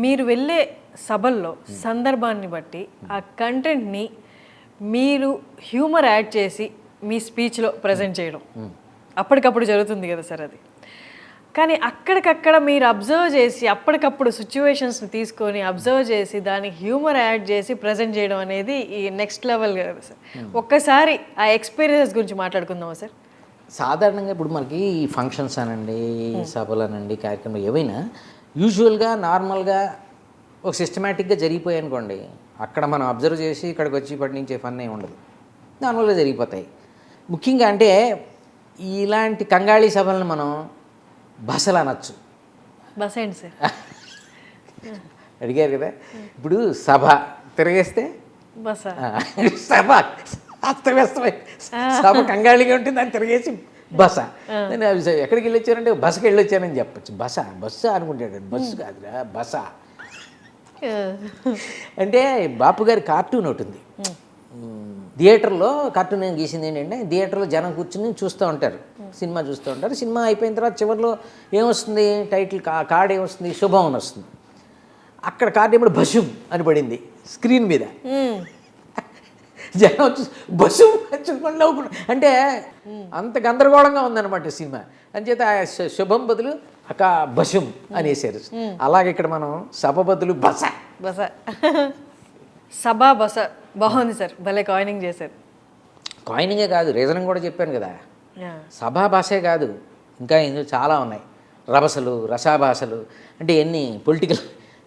మీరు వెళ్ళే సభల్లో సందర్భాన్ని బట్టి ఆ కంటెంట్ని మీరు హ్యూమర్ యాడ్ చేసి మీ స్పీచ్లో ప్రజెంట్ చేయడం అప్పటికప్పుడు జరుగుతుంది కదా సార్ అది. కానీ అక్కడికక్కడ మీరు అబ్జర్వ్ చేసి అప్పటికప్పుడు సిచ్యువేషన్స్ని తీసుకొని అబ్జర్వ్ చేసి దానికి హ్యూమర్ యాడ్ చేసి ప్రజెంట్ చేయడం అనేది ఈ నెక్స్ట్ లెవెల్ కదా సార్. ఒక్కసారి ఆ ఎక్స్పీరియన్స్ గురించి మాట్లాడుకుందామా సార్? సాధారణంగా ఇప్పుడు మనకి ఈ ఫంక్షన్స్ అనండి, సభలు అనండి, కార్యక్రమాలు ఏవైనా యూజువల్గా నార్మల్గా ఒక సిస్టమేటిక్గా జరిగిపోయాయి అనుకోండి, అక్కడ మనం అబ్జర్వ్ చేసి ఇక్కడికి వచ్చి పట్టించే ఫన్ ఏమి ఉండదు, నార్మల్గా జరిగిపోతాయి. ముఖ్యంగా అంటే ఇలాంటి కంగాళీ సభలను మనం బసలు అనొచ్చు. బస్ ఏంటి సార్? అడిగారు కదా, ఇప్పుడు సభ తిరగేస్తే బస, సభ అస్తవ్యస్తమై సభ కంగాళిగా ఉంటుంది, దాన్ని తిరిగేసి బస. నేను ఎక్కడికి వెళ్ళి వచ్చానంటే బస్కి వెళ్ళి వచ్చానని చెప్పచ్చు. బస్సు అనుకుంటాడు, బస్సు కాదురా బస. అంటే బాపు గారి కార్టూన్ ఒకటి ఉంది థియేటర్లో. కార్టూన్ నేను గీసింది ఏంటంటే, థియేటర్లో జనం కూర్చుని చూస్తూ ఉంటారు, సినిమా చూస్తూ ఉంటారు. సినిమా అయిపోయిన తర్వాత చివరిలో ఏమొస్తుంది, టైటిల్ కార్డ్ ఏమొస్తుంది, శుభం అని వస్తుంది. అక్కడ కార్డు ఏమిటి బస్సు అని పడింది స్క్రీన్ మీద. జనం వచ్చి బస్సు చూసుకొని నవ్వుకున్నాం. అంటే అంత గందరగోళంగా ఉందన్నమాట సినిమా. అంచేత శుభం బదులు అక్క బసుం అనేసారు. అలాగే ఇక్కడ మనం సభ బదులు బస. బస, సభ బస బాగుంది సార్, భలే కాయినింగ్ చేశారు. కాయినింగే కాదు, రీజనింగ్ కూడా చెప్పాను కదా. సభా భాషే కాదు, ఇంకా ఇందులో చాలా ఉన్నాయి. రభసలు, రసాభాషలు, అంటే ఎన్ని పొలిటికల్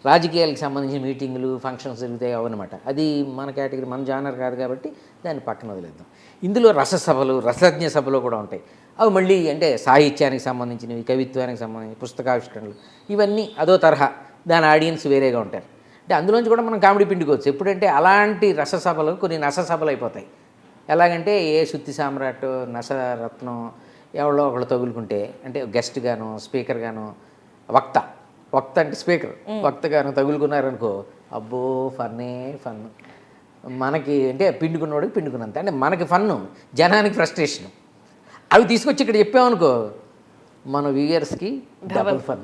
రాజకీయాలకు సంబంధించిన మీటింగులు, ఫంక్షన్స్ జరుగుతాయి అవన్నమాట. అది మన కేటగిరీ, మన జానర్ కాదు కాబట్టి దాన్ని పక్కన వదిలేద్దాం. ఇందులో రససభలు, రసజ్ఞ సభలు కూడా ఉంటాయి. అవి మళ్ళీ అంటే సాహిత్యానికి సంబంధించినవి, కవిత్వానికి సంబంధించి పుస్తకావిష్కరణలు, ఇవన్నీ అదో తరహా, దాని ఆడియన్స్ వేరేగా ఉంటారు. అంటే అందులోంచి కూడా మనం కామెడీ పిండుకోవచ్చు. ఎప్పుడంటే అలాంటి రససభలు కొన్ని నససభలు అయిపోతాయి. ఎలాగంటే ఏ సుత్తి సామ్రాట్, నసరత్నం ఎవరో ఒకళ్ళు తగులుకుంటే, అంటే గెస్ట్ గాను, స్పీకర్ గాను, వక్త అంటే స్పీకర్, వక్తగాను తగులుకున్నారనుకో, అబ్బో ఫన్నే ఫన్. మనకి అంటే పిండుకున్నవాడికి పిండుకున్నంత, అంటే మనకి ఫన్ను, జనానికి ఫ్రస్ట్రేషన్. అవి తీసుకొచ్చి ఇక్కడ చెప్పామనుకో, మన వ్యూయర్స్కి డబుల్ ఫన్.